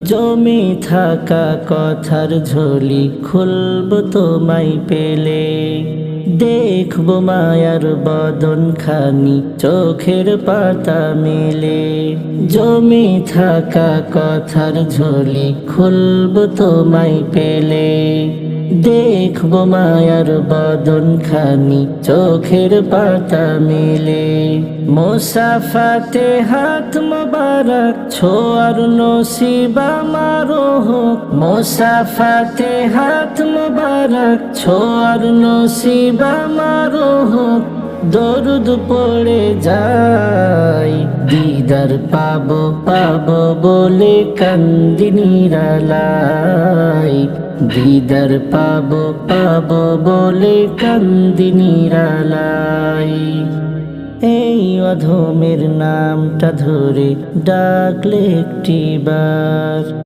জমে থাকা কথার ঝুলি খুলব তোমায় পেলে, দেখব মায়ার বদন খানি চোখের পাতা মেলে। জমে থাকা কথার ঝুলি খুলব তোমায় পেলে, দেখব মায়ার বদন খানি চোখের পাতা মেলে। মোসাফাতে হাত মোবারক ছোঁয়ার নসিব আমারও হোক, মোসাফাতে হাত মোবারক ছোঁয়ার নসিব আমারও হোক। দরুদ পড়ে যাই দিদার পাবো পাবো বলে কান্দি নিরালাই, দিদার পাবো পাবো বলে কান্দি নিরালাই। এই অধমের নামটা ধরে ডাকলে একটিবার।